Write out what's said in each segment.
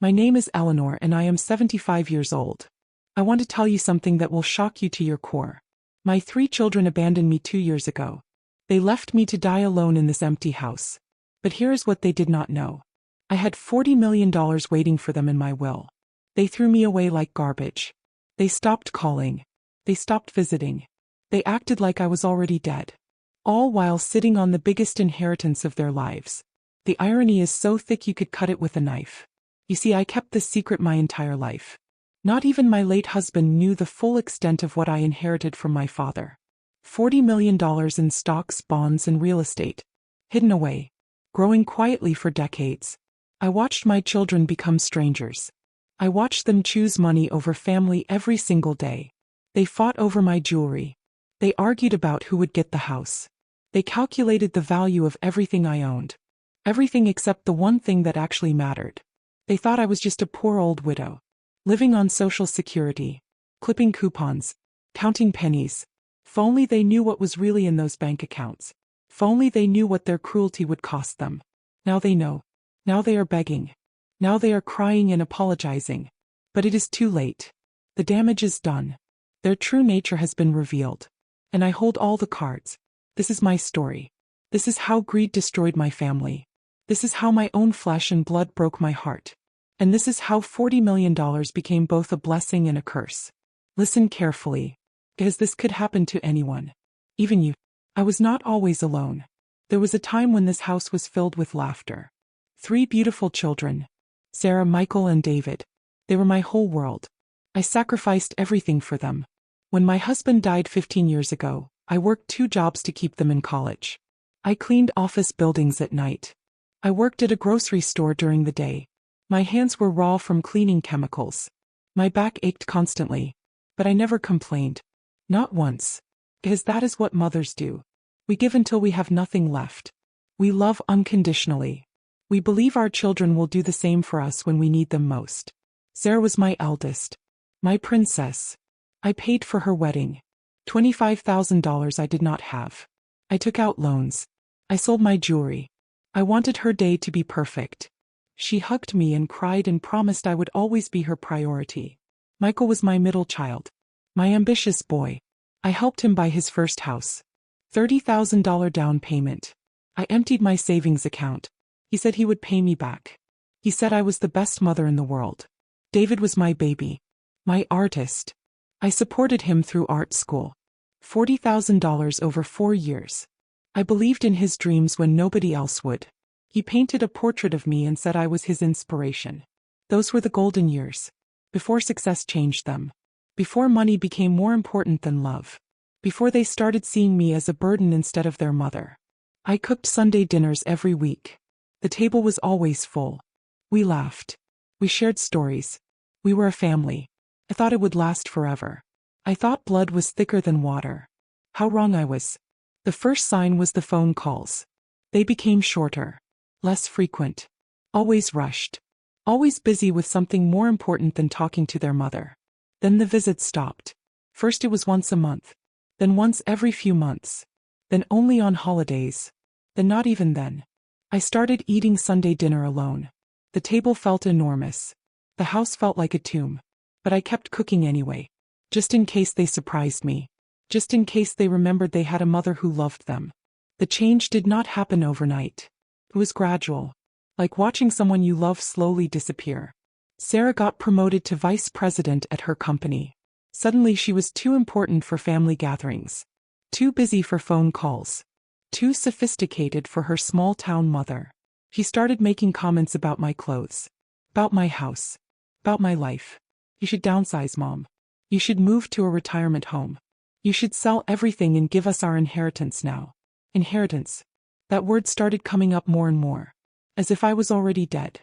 My name is Eleanor and I am 75 years old. I want to tell you something that will shock you to your core. My 3 children abandoned me 2 years ago. They left me to die alone in this empty house. But here is what they did not know. I had $40 million waiting for them in my will. They threw me away like garbage. They stopped calling. They stopped visiting. They acted like I was already dead. All while sitting on the biggest inheritance of their lives. The irony is so thick you could cut it with a knife. You see, I kept this secret my entire life. Not even my late husband knew the full extent of what I inherited from my father. $40 million in stocks, bonds, and real estate. Hidden away. Growing quietly for decades. I watched my children become strangers. I watched them choose money over family every single day. They fought over my jewelry. They argued about who would get the house. They calculated the value of everything I owned. Everything except the one thing that actually mattered. They thought I was just a poor old widow. Living on Social Security. Clipping coupons. Counting pennies. If only they knew what was really in those bank accounts. If only they knew what their cruelty would cost them. Now they know. Now they are begging. Now they are crying and apologizing. But it is too late. The damage is done. Their true nature has been revealed. And I hold all the cards. This is my story. This is how greed destroyed my family. This is how my own flesh and blood broke my heart. And this is how $40 million became both a blessing and a curse. Listen carefully. Because this could happen to anyone. Even you. I was not always alone. There was a time when this house was filled with laughter. 3 beautiful children. Sarah, Michael, and David. They were my whole world. I sacrificed everything for them. When my husband died 15 years ago, I worked 2 jobs to keep them in college. I cleaned office buildings at night. I worked at a grocery store during the day. My hands were raw from cleaning chemicals. My back ached constantly. But I never complained. Not once. Because that is what mothers do. We give until we have nothing left. We love unconditionally. We believe our children will do the same for us when we need them most. Sarah was my eldest. My princess. I paid for her wedding. $25,000 I did not have. I took out loans. I sold my jewelry. I wanted her day to be perfect. She hugged me and cried and promised I would always be her priority. Michael was my middle child. My ambitious boy. I helped him buy his first house. $30,000 down payment. I emptied my savings account. He said he would pay me back. He said I was the best mother in the world. David was my baby. My artist. I supported him through art school. $40,000 over 4 years. I believed in his dreams when nobody else would. He painted a portrait of me and said I was his inspiration. Those were the golden years. Before success changed them. Before money became more important than love. Before they started seeing me as a burden instead of their mother. I cooked Sunday dinners every week. The table was always full. We laughed. We shared stories. We were a family. I thought it would last forever. I thought blood was thicker than water. How wrong I was. The first sign was the phone calls. They became shorter. Less frequent. Always rushed. Always busy with something more important than talking to their mother. Then the visits stopped. First it was once a month. Then once every few months. Then only on holidays. Then not even then. I started eating Sunday dinner alone. The table felt enormous. The house felt like a tomb. But I kept cooking anyway. Just in case they surprised me. Just in case they remembered they had a mother who loved them. The change did not happen overnight. It was gradual. Like watching someone you love slowly disappear. Sarah got promoted to vice president at her company. Suddenly she was too important for family gatherings. Too busy for phone calls. Too sophisticated for her small-town mother. She started making comments about my clothes. About my house. About my life. You should downsize, Mom. You should move to a retirement home. You should sell everything and give us our inheritance now. Inheritance. That word started coming up more and more. As if I was already dead.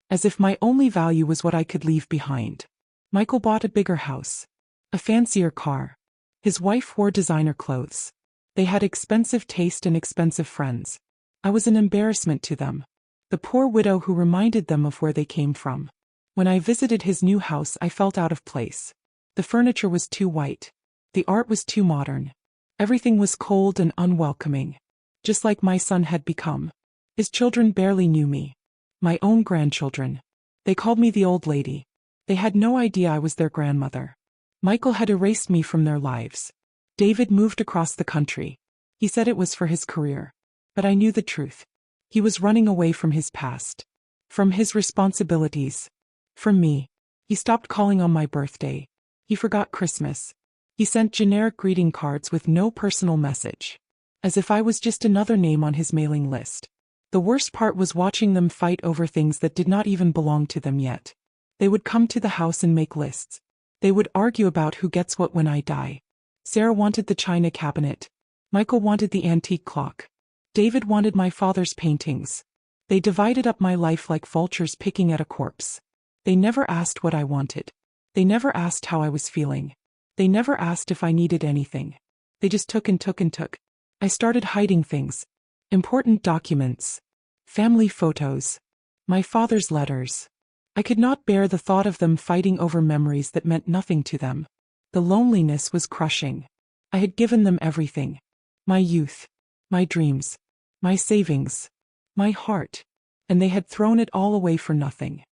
As if my only value was what I could leave behind. Michael bought a bigger house. A fancier car. His wife wore designer clothes. They had expensive taste and expensive friends. I was an embarrassment to them. The poor widow who reminded them of where they came from. When I visited his new house, I felt out of place. The furniture was too white. The art was too modern. Everything was cold and unwelcoming. Just like my son had become. His children barely knew me. My own grandchildren. They called me the old lady. They had no idea I was their grandmother. Michael had erased me from their lives. David moved across the country. He said it was for his career. But I knew the truth. He was running away from his past. From his responsibilities. From me. He stopped calling on my birthday. He forgot Christmas. He sent generic greeting cards with no personal message. As if I was just another name on his mailing list. The worst part was watching them fight over things that did not even belong to them yet. They would come to the house and make lists. They would argue about who gets what when I die. Sarah wanted the china cabinet. Michael wanted the antique clock. David wanted my father's paintings. They divided up my life like vultures picking at a corpse. They never asked what I wanted. They never asked how I was feeling. They never asked if I needed anything. They just took and took and took. I started hiding things. Important documents. Family photos. My father's letters. I could not bear the thought of them fighting over memories that meant nothing to them. The loneliness was crushing. I had given them everything. My youth. My dreams. My savings. My heart. And they had thrown it all away for nothing.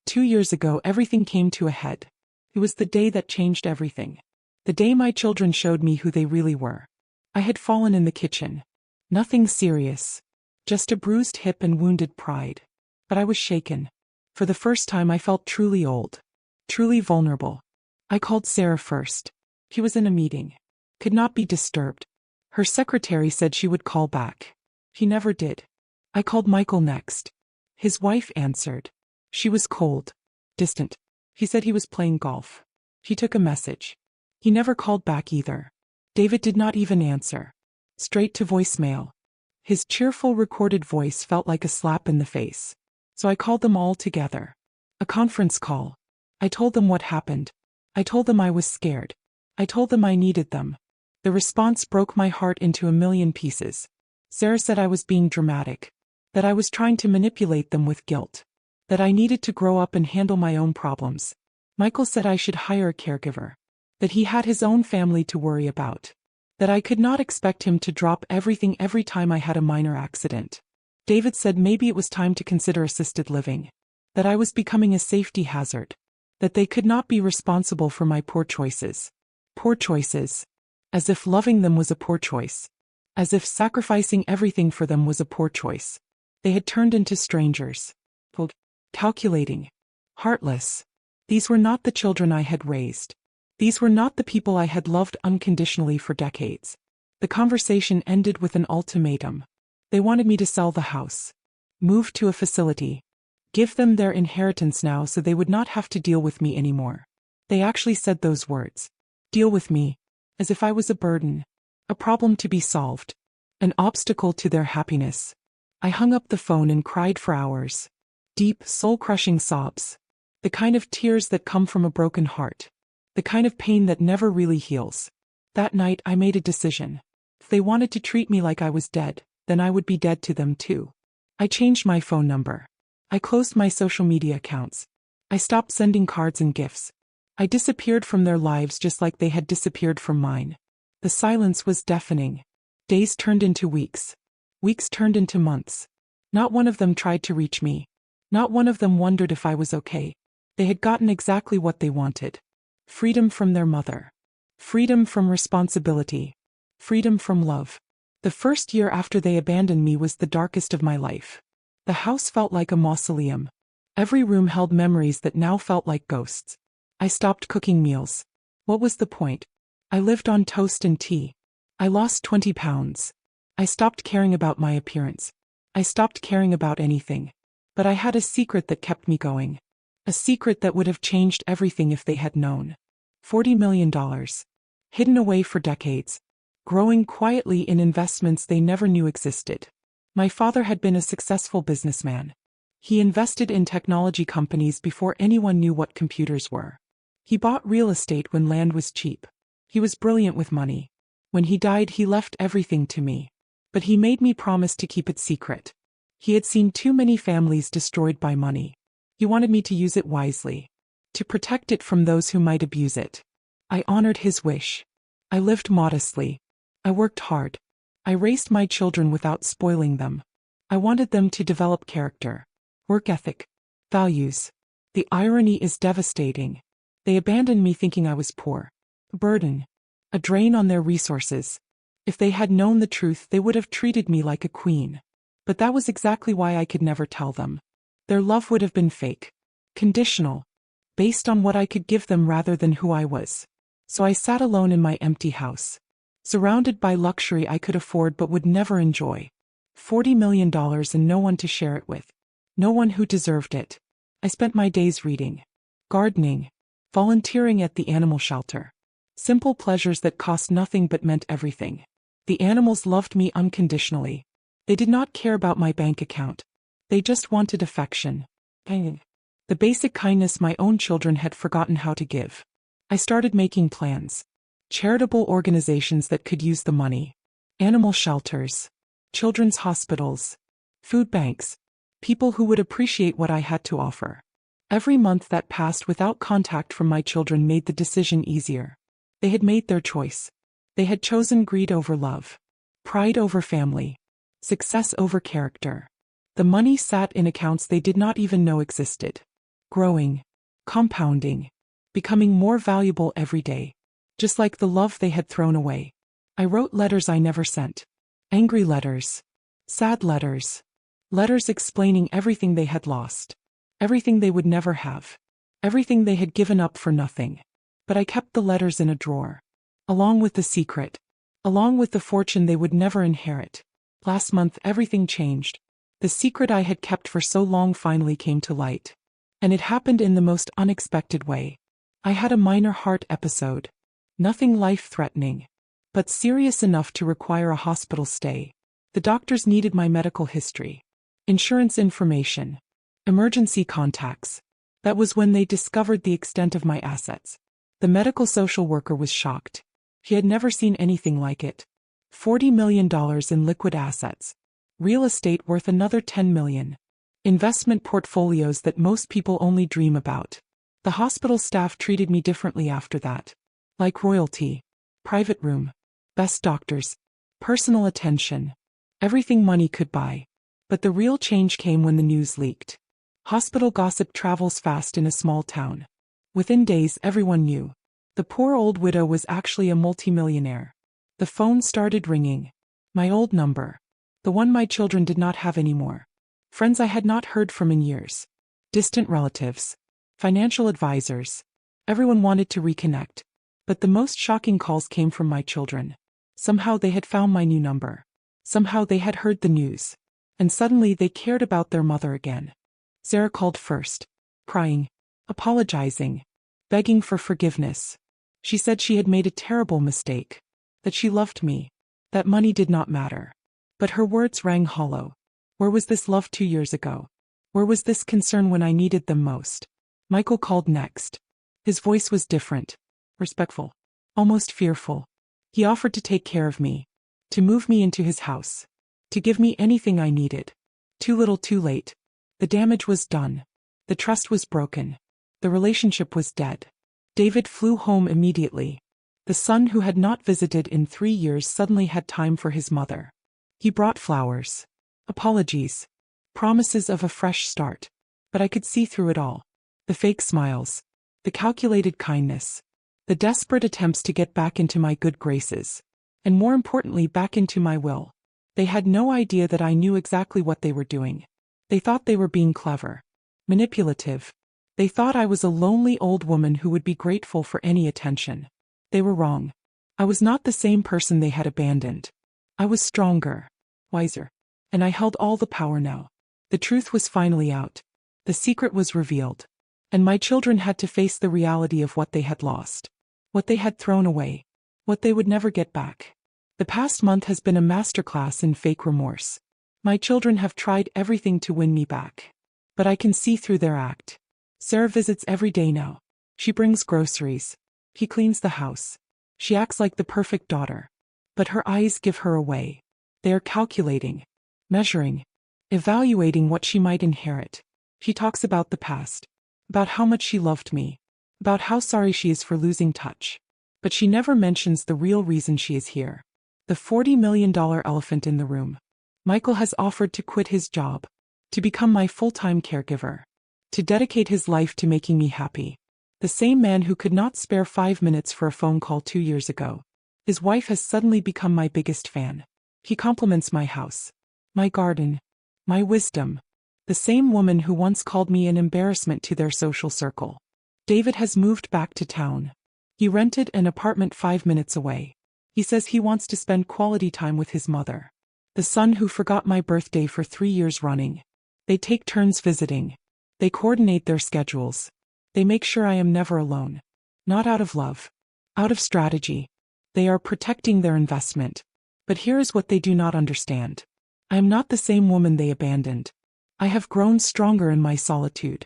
2 years ago everything came to a head. It was the day that changed everything. The day my children showed me who they really were. I had fallen in the kitchen. Nothing serious. Just a bruised hip and wounded pride. But I was shaken. For the first time I felt truly old. Truly vulnerable. I called Sarah first. She was in a meeting. Could not be disturbed. Her secretary said she would call back. She never did. I called Michael next. His wife answered. She was cold. Distant. He said he was playing golf. She took a message. He never called back either. David did not even answer. Straight to voicemail. His cheerful recorded voice felt like a slap in the face. So I called them all together. A conference call. I told them what happened. I told them I was scared. I told them I needed them. The response broke my heart into a million pieces. Sarah said I was being dramatic. That I was trying to manipulate them with guilt. That I needed to grow up and handle my own problems. Michael said I should hire a caregiver. That he had his own family to worry about. That I could not expect him to drop everything every time I had a minor accident. David said maybe it was time to consider assisted living. That I was becoming a safety hazard. That they could not be responsible for my poor choices. Poor choices. As if loving them was a poor choice. As if sacrificing everything for them was a poor choice. They had turned into strangers. Cold. Calculating. Heartless. These were not the children I had raised. These were not the people I had loved unconditionally for decades. The conversation ended with an ultimatum. They wanted me to sell the house. Move to a facility. Give them their inheritance now so they would not have to deal with me anymore. They actually said those words. Deal with me. As if I was a burden. A problem to be solved. An obstacle to their happiness. I hung up the phone and cried for hours. Deep, soul-crushing sobs. The kind of tears that come from a broken heart. The kind of pain that never really heals. That night I made a decision. If they wanted to treat me like I was dead, then I would be dead to them too. I changed my phone number. I closed my social media accounts. I stopped sending cards and gifts. I disappeared from their lives just like they had disappeared from mine. The silence was deafening. Days turned into weeks. Weeks turned into months. Not one of them tried to reach me. Not one of them wondered if I was okay. They had gotten exactly what they wanted. Freedom from their mother. Freedom from responsibility. Freedom from love. The first year after they abandoned me was the darkest of my life. The house felt like a mausoleum. Every room held memories that now felt like ghosts. I stopped cooking meals. What was the point? I lived on toast and tea. I lost 20 pounds. I stopped caring about my appearance. I stopped caring about anything. But I had a secret that kept me going. A secret that would have changed everything if they had known. $40 million. Hidden away for decades. Growing quietly in investments they never knew existed. My father had been a successful businessman. He invested in technology companies before anyone knew what computers were. He bought real estate when land was cheap. He was brilliant with money. When he died, he left everything to me. But he made me promise to keep it secret. He had seen too many families destroyed by money. He wanted me to use it wisely. To protect it from those who might abuse it. I honored his wish. I lived modestly. I worked hard. I raised my children without spoiling them. I wanted them to develop character, work ethic, values. The irony is devastating. They abandoned me thinking I was poor. A burden. A drain on their resources. If they had known the truth, they would have treated me like a queen. But that was exactly why I could never tell them. Their love would have been fake. Conditional. Based on what I could give them rather than who I was. So I sat alone in my empty house. Surrounded by luxury I could afford but would never enjoy. $40 million and no one to share it with. No one who deserved it. I spent my days reading, gardening, volunteering at the animal shelter. Simple pleasures that cost nothing but meant everything. The animals loved me unconditionally. They did not care about my bank account. They just wanted affection. The basic kindness my own children had forgotten how to give. I started making plans. Charitable organizations that could use the money. Animal shelters. Children's hospitals. Food banks. People who would appreciate what I had to offer. Every month that passed without contact from my children made the decision easier. They had made their choice. They had chosen greed over love. Pride over family. Success over character. The money sat in accounts they did not even know existed. Growing. Compounding. Becoming more valuable every day. Just like the love they had thrown away. I wrote letters I never sent. Angry letters. Sad letters. Letters explaining everything they had lost. Everything they would never have. Everything they had given up for nothing. But I kept the letters in a drawer. Along with the secret. Along with the fortune they would never inherit. Last month everything changed. The secret I had kept for so long finally came to light. And it happened in the most unexpected way. I had a minor heart episode. Nothing life-threatening. But serious enough to require a hospital stay. The doctors needed my medical history. Insurance information. Emergency contacts. That was when they discovered the extent of my assets. The medical social worker was shocked. He had never seen anything like it. $40 million in liquid assets. Real estate worth another $10 million. Investment portfolios that most people only dream about. The hospital staff treated me differently after that. Like royalty. Private room. Best doctors. Personal attention. Everything money could buy. But the real change came when the news leaked. Hospital gossip travels fast in a small town. Within days everyone knew. The poor old widow was actually a multimillionaire. The phone started ringing. My old number. The one my children did not have anymore. Friends I had not heard from in years. Distant relatives. Financial advisors. Everyone wanted to reconnect. But the most shocking calls came from my children. Somehow they had found my new number. Somehow they had heard the news. And suddenly they cared about their mother again. Sarah called first. Crying. Apologizing. Begging for forgiveness. She said she had made a terrible mistake. That she loved me. That money did not matter. But her words rang hollow. Where was this love 2 years ago? Where was this concern when I needed them most? Michael called next. His voice was different. Respectful. Almost fearful. He offered to take care of me. To move me into his house. To give me anything I needed. Too little too late. The damage was done. The trust was broken. The relationship was dead. David flew home immediately. The son who had not visited in 3 years suddenly had time for his mother. He brought flowers. Apologies. Promises of a fresh start. But I could see through it all. The fake smiles. The calculated kindness. The desperate attempts to get back into my good graces. And more importantly, back into my will. They had no idea that I knew exactly what they were doing. They thought they were being clever. Manipulative. They thought I was a lonely old woman who would be grateful for any attention. They were wrong. I was not the same person they had abandoned. I was stronger. Wiser. And I held all the power now. The truth was finally out. The secret was revealed. And my children had to face the reality of what they had lost. What they had thrown away. What they would never get back. The past month has been a masterclass in fake remorse. My children have tried everything to win me back. But I can see through their act. Sarah visits every day now. She brings groceries. He cleans the house. She acts like the perfect daughter. But her eyes give her away. They are calculating. Measuring. Evaluating what she might inherit. She talks about the past. About how much she loved me. About how sorry she is for losing touch. But she never mentions the real reason she is here. The $40 million elephant in the room. Michael has offered to quit his job. To become my full-time caregiver. to dedicate his life to making me happy. The same man who could not spare 5 minutes for a phone call 2 years ago. His wife has suddenly become my biggest fan. He compliments my house, my garden, my wisdom. The same woman who once called me an embarrassment to their social circle. David has moved back to town. He rented an apartment 5 minutes away. He says he wants to spend quality time with his mother. The son who forgot my birthday for 3 years running. They take turns visiting. They coordinate their schedules. They make sure I am never alone. Not out of love. Out of strategy. They are protecting their investment. But here is what they do not understand. I am not the same woman they abandoned. I have grown stronger in my solitude.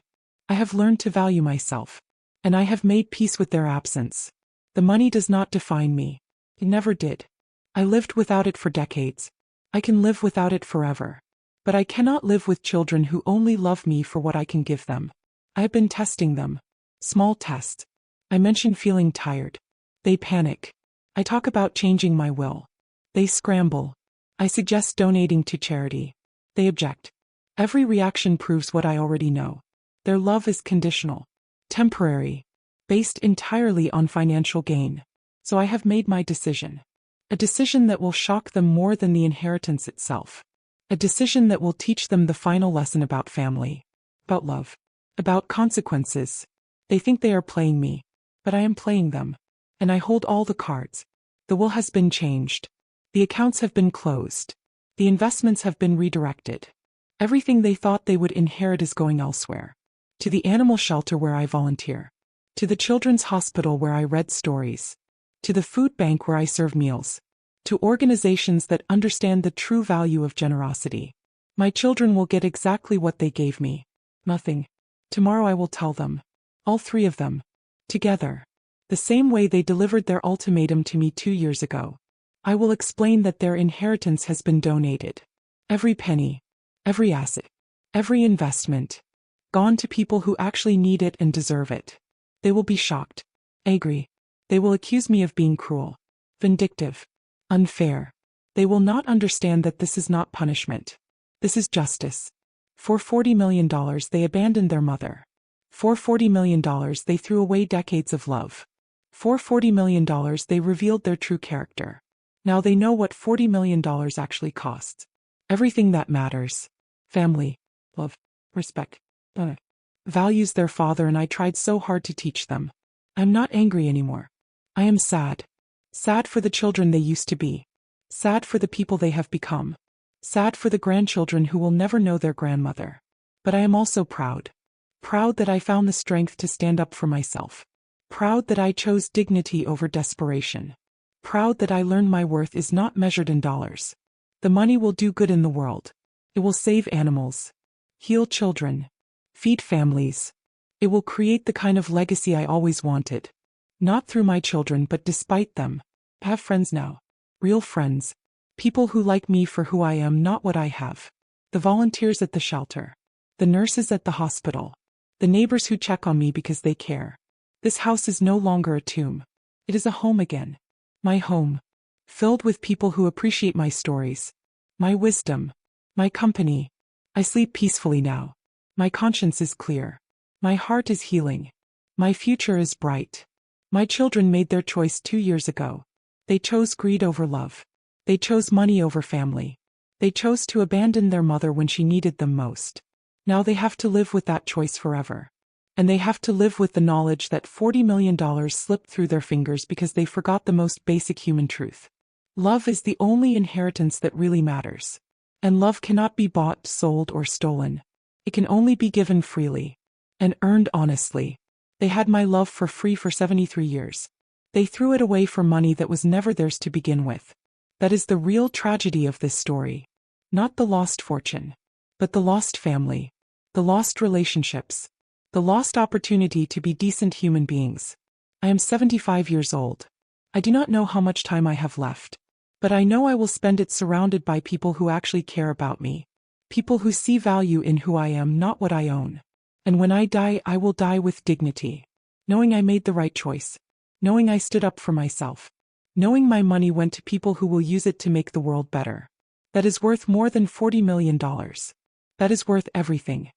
I have learned to value myself. And I have made peace with their absence. The money does not define me. It never did. I lived without it for decades. I can live without it forever. But I cannot live with children who only love me for what I can give them. I have been testing them. Small tests. I mention feeling tired. They panic. I talk about changing my will. They scramble. I suggest donating to charity. They object. Every reaction proves what I already know. Their love is conditional, temporary, based entirely on financial gain. So I have made my decision. A decision that will shock them more than the inheritance itself. A decision that will teach them the final lesson about family, about love, about consequences. They think they are playing me, but I am playing them. And I hold all the cards. The will has been changed. The accounts have been closed. The investments have been redirected. Everything they thought they would inherit is going elsewhere. To the animal shelter where I volunteer. To the children's hospital where I read stories. To the food bank where I serve meals. To organizations that understand the true value of generosity. My children will get exactly what they gave me. Nothing. Tomorrow I will tell them. All 3 of them. Together. The same way they delivered their ultimatum to me 2 years ago. I will explain that their inheritance has been donated. Every penny. Every asset. Every investment. Gone to people who actually need it and deserve it. They will be shocked. Angry. They will accuse me of being cruel. Vindictive. Unfair. They will not understand that this is not punishment. This is justice. For $40 million they abandoned their mother. For $40 million they threw away decades of love. For $40 million they revealed their true character. Now they know what $40 million actually costs. Everything that matters. Family. Love. Respect. Values their father, and I tried so hard to teach them. I'm not angry anymore. I am sad. Sad for the children they used to be. Sad for the people they have become. Sad for the grandchildren who will never know their grandmother. But I am also proud. Proud that I found the strength to stand up for myself. Proud that I chose dignity over desperation. Proud that I learned my worth is not measured in dollars. The money will do good in the world. It will save animals. Heal children. Feed families. It will create the kind of legacy I always wanted. Not through my children, but despite them. I have friends now. Real friends. People who like me for who I am, not what I have. The volunteers at the shelter. The nurses at the hospital. The neighbors who check on me because they care. This house is no longer a tomb. It is a home again. My home. Filled with people who appreciate my stories. My wisdom. My company. I sleep peacefully now. My conscience is clear. My heart is healing. My future is bright. My children made their choice 2 years ago. They chose greed over love. They chose money over family. They chose to abandon their mother when she needed them most. Now they have to live with that choice forever. And they have to live with the knowledge that $40 million slipped through their fingers because they forgot the most basic human truth. Love is the only inheritance that really matters. And love cannot be bought, sold, or stolen. It can only be given freely. And earned honestly. They had my love for free for 73 years. They threw it away for money that was never theirs to begin with. That is the real tragedy of this story. Not the lost fortune. But the lost family. The lost relationships. The lost opportunity to be decent human beings. I am 75 years old. I do not know how much time I have left. But I know I will spend it surrounded by people who actually care about me. People who see value in who I am, not what I own. And when I die, I will die with dignity. Knowing I made the right choice. Knowing I stood up for myself. Knowing my money went to people who will use it to make the world better. That is worth more than $40 million. That is worth everything.